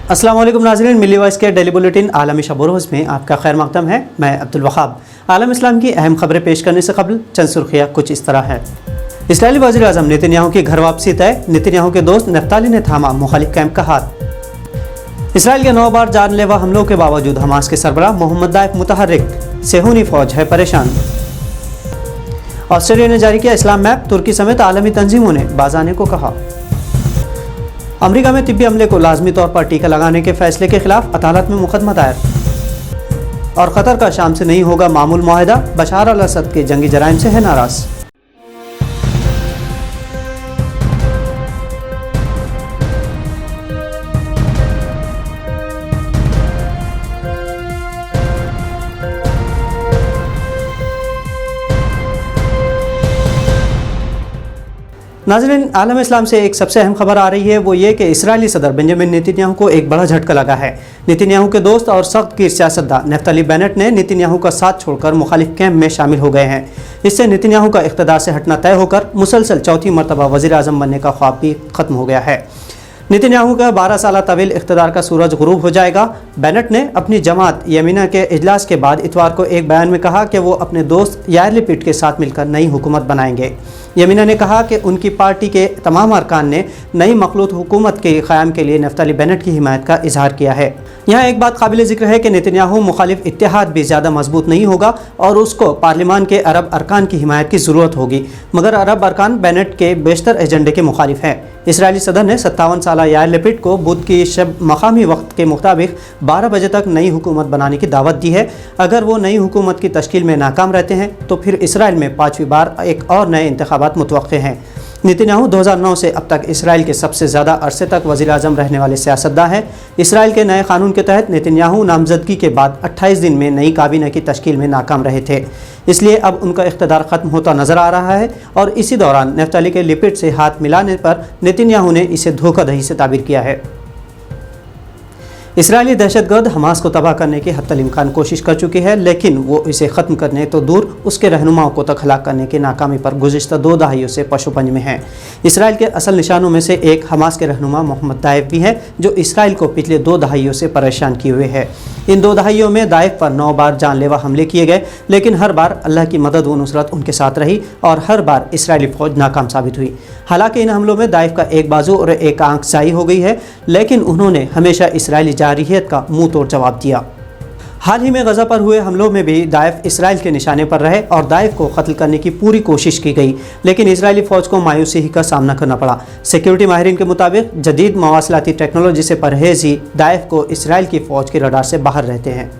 अस्सलाम वालेकुम नाज़रीन, मिली वॉइस के डेली बुलेटिन आलमी शब रोज़ में आपका खैर मक़दम है। मैं अब्दुल वहाब। आलम इस्लाम की अहम खबरें पेश करने से कबल चंद सुर्खियाँ कुछ इस तरह है। इस्राएली वज़ीर आज़म नेतन्याहू की घर वापसी तय, नेतन्याहू के दोस्त नफ्ताली ने थामा मुखालिफ कैंप का हाथ। इसराइल के 9 बार जानलेवा हमलों के बावजूद हमास के सरबराह मोहम्मद दाइफ मुतहर्रिक, सेहूनी फौज है परेशान। ऑस्ट्रेलिया ने जारी किया इस्लाम मैप, तुर्की समेत आलमी तंजीमों ने बाज आने को कहा। अमेरिका में तिब्बी अमले को लाजमी तौर पर टीका लगाने के फैसले के खिलाफ अदालत में मुकदमा दायर। और कतर का शाम से नहीं होगा मामूल मुआहदा, बशार अल असद के जंगी जराइम से है नाराज। नाज़रीन, आलम इस्लाम से एक सबसे अहम खबर आ रही है, वो ये कि इस्राएली सदर बेंजामिन नेतन्याहू को एक बड़ा झटका लगा है। नेतन्याहू के दोस्त और सख्त गिर सियासतदान नफ्ताली बेनेट ने नेतन्याहू का साथ छोड़कर मुखालिफ कैंप में शामिल हो गए हैं। इससे नेतन्याहू का इक़्तिदार से हटना तय होकर मुसलसल चौथी मरतबा वज़ीर आज़म बनने का ख्वाब भी ख़त्म हो गया है। नेतन्याहू का 12 साल तवील इक़्तिदार का सूरज गुरूब हो जाएगा। बेनेट ने अपनी जमात यमीना के इजलास के बाद इतवार को एक बयान में कहा कि वो अपने दोस्त यार लिपिड के साथ मिलकर नई हुकूमत बनाएंगे। यमीना ने कहा कि उनकी पार्टी के तमाम अरकान ने नई मखलूत हुकूमत के क़याम के लिए नफ्ताली बेनेट की हिमायत का इजहार किया है। यहाँ एक बात काबिल ज़िक्र है कि नेतन्याहू मुखालिफ इत्तेहाद भी ज़्यादा मजबूत नहीं होगा और उसको पार्लिमान के अरब अरकान की हिमायत की ज़रूरत होगी, मगर अरब अरकान बेनेट के बेशतर एजेंडे के मुखालिफ हैं। इसराइली सदर ने 57 साल यार लिपिड को बुध की शब मकामी वक्त के मुताबिक 12 बजे तक नई हुकूमत बनाने की दावत दी है। अगर वो नई हुकूमत की तश्कील में नाकाम रहते हैं तो फिर इसराइल में 5वीं बार एक और नए इंतखाबात मुतवक्के हैं। नेतन्याहू 2009 से अब तक इसराइल के सबसे ज़्यादा अरसे तक वज़ीर आज़म रहने वाले सियासतदान हैं। इसराइल के नए कानून के तहत नेतन्याहू नामजदगी के बाद 28 दिन में नई काबीना की तश्कील में नाकाम रहे थे, इसलिए अब उनका इक़्तिदार ख़त्म होता नज़र आ रहा है। और इसी दौरान नफ्ताली के लिपिड से हाथ मिलाने पर नेतन्याहू ने इसे धोखाधड़ी से ताबीर किया है। इसराइली दहशतगर्द हमास को तबाह करने की हत्तल इम्कान कोशिश कर चुकी है, लेकिन वो इसे ख़त्म करने तो दूर उसके रहनुमाओं को तक हलाक करने की नाकामी पर गुज़िश्ता 2 दहाइयों से पशुपंज में है। इसराइल के असल निशानों में से एक हमास के रहनुमा मोहम्मद दाइफ भी है, जो इसराइल को पिछले 2 दहाइयों से परेशान किए हुए है। इन 2 दहाइयों में दाइफ पर 9 बार जानलेवा हमले किए गए, लेकिन हर बार अल्लाह की मदद व नुसरत उनके साथ रही और हर बार इसराइली फ़ौज नाकाम साबित हुई। हालांकि इन हमलों में दाइफ का एक बाजू और एक आंख जाई हो गई है, लेकिन उन्होंने हमेशा इसराइली जारहियत का मुंह तोड़ जवाब दिया। हाल ही में गज़ा पर हुए हमलों में भी दाइफ इसराइल के निशाने पर रहे और दाइफ को कत्ल करने की पूरी कोशिश की गई, लेकिन इसराइली फ़ौज को मायूसी ही का सामना करना पड़ा। सिक्योरिटी माहिरीन के मुताबिक जदीद मवासलाती टेक्नोलॉजी से परहेज ही दाइफ को इसराइल की फ़ौज के रडार से बाहर रहते हैं।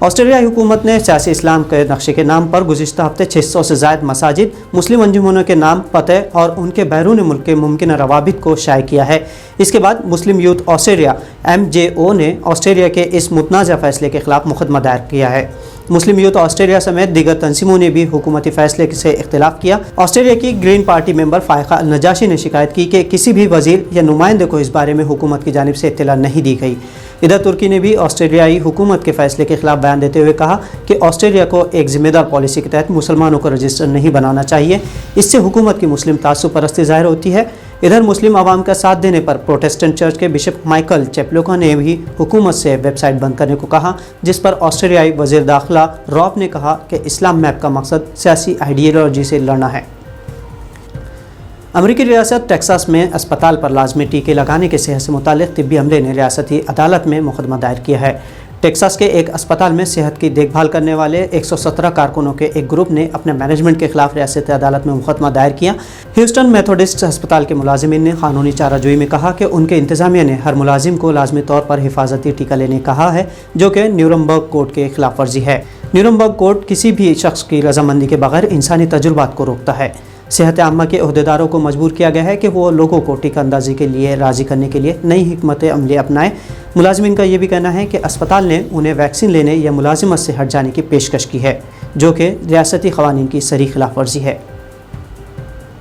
ऑस्ट्रेलियाई हुकूमत ने सियासी इस्लाम के नक्शे के नाम पर गुज़िश्ता हफ्ते 600 से ज़ायद मसाजिद, मुस्लिम अंजुमनों के नाम, पते और उनके बैरून मुल्क के मुमकिन रवाबित को शाये किया है। इसके बाद मुस्लिम यूथ ऑस्ट्रेलिया MJO ने ऑस्ट्रेलिया के इस मुतनाज़ा फ़ैसले के खिलाफ मुकदमा दायर किया है। मुस्लिम यूथ ऑस्ट्रेलिया समेत दीगर तंजीमों ने भी हुकूमती फ़ैसले से इख्तिलाफ किया। ऑस्ट्रेलिया की ग्रीन पार्टी मेंबर फ़ाइका अल नजाशी ने शिकायत की कि किसी भी वज़ीर या नुमाइंदे को इस बारे में हुकूमत की जानिब से इत्तला नहीं दी गई। इधर तुर्की ने भी ऑस्ट्रेलियाई हुकूमत के फ़ैसले के खिलाफ बयान देते हुए कहा कि ऑस्ट्रेलिया को एक ज़िम्मेदार पॉलिसी के तहत मुसलमानों को रजिस्टर नहीं बनाना चाहिए, इससे हुकूमत की मुस्लिम तासुब परस्ती ज़ाहिर होती है। इधर मुस्लिम आवाम का साथ देने पर प्रोटेस्टेंट चर्च के बिशप माइकल चेपलोका ने भी हुकूमत से वेबसाइट बंद करने को कहा, जिस पर ऑस्ट्रेलियाई वज़ीर दाखिला रॉब ने कहा कि इस्लाम मैप का मकसद सियासी आइडियोलॉजी से लड़ना है। अमरीकी रियासत टेक्सास में अस्पताल पर लाजमी टीके लगाने के सेहत से मुतालिक तिब्बी अमले ने रियासती अदालत में मुकदमा दायर किया है। टेक्सास के एक अस्पताल में सेहत की देखभाल करने वाले 117 कारकुनों के एक ग्रुप ने अपने मैनेजमेंट के खिलाफ रियासती अदालत में मुकदमा दायर किया। ह्यूस्टन मेथोडिस्ट अस्पताल के मुलाजिमीन ने कानूनी चाराजोई में कहा कि उनके इंतजामिया ने हर मुलाजिम को लाजमी तौर पर हिफाजती टीका लेने कहा है, जो कि न्यूरमबर्ग कोड के खिलाफ वर्जी है। न्यूरमबर्ग कोड किसी भी शख्स की रजामंदी के बगैर इंसानी तजुर्बात को रोकता है। सेहत आम्मा के अहदेदारों को मजबूर किया गया है कि वो लोगों को टीका अंदाजी के लिए राज़ी करने के लिए नई हिकमत अमली अपनाएं। मुलाजिमीन का ये भी कहना है कि अस्पताल ने उन्हें वैक्सीन लेने या मुलाजिमत से हट जाने की पेशकश की है, जो कि रियासती क़वानीन की सरी खिलाफ वर्जी है।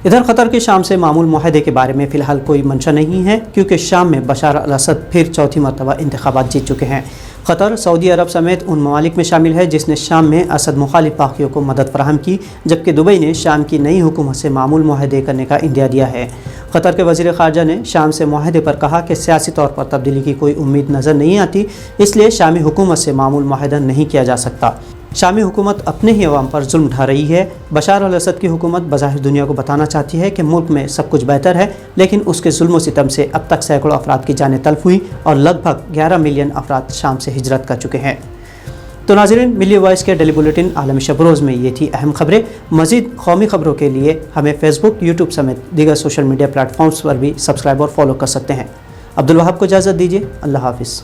इधर कतर के शाम से मामूल मुआहदे के बारे में फ़िलहाल कोई मंशा नहीं है, क्योंकि शाम में बशार अल असद फिर चौथी मरतबा इंतखाबात जीत चुके हैं। قطر سعودی عرب سمیت ان ممالک میں شامل ہے جس نے شام میں اسد مخالف باغیوں کو مدد فراہم کی، جبکہ دبئی نے شام کی نئی حکومت سے معمول معاہدے کرنے کا عندیہ دیا ہے۔ قطر کے وزیر خارجہ نے شام سے معاہدے پر کہا کہ سیاسی طور پر تبدیلی کی کوئی امید نظر نہیں آتی، اس لیے شامی حکومت سے معمول معاہدہ نہیں کیا جا سکتا۔ شامی حکومت اپنے ہی عوام پر ظلم ڈھا رہی ہے۔ بشار الاسد کی حکومت بظاہر دنیا کو بتانا چاہتی ہے کہ ملک میں سب کچھ بہتر ہے، لیکن اس کے ظلم و ستم سے اب تک سینکڑوں افراد کی جانیں تلف ہوئی اور لگ بھگ 11 ملین افراد شام سے ہجرت کر چکے ہیں۔ تو ناظرین، ملی وائس کے ڈیلی بلیٹن عالمی شب روز میں یہ تھی اہم خبریں۔ مزید قومی خبروں کے لیے ہمیں فیس بک، یوٹیوب سمیت دیگر سوشل میڈیا پلیٹ فارمز پر بھی سبسکرائب اور فالو کر سکتے ہیں۔ عبدالوہاب کو اجازت دیجیے، اللہ حافظ۔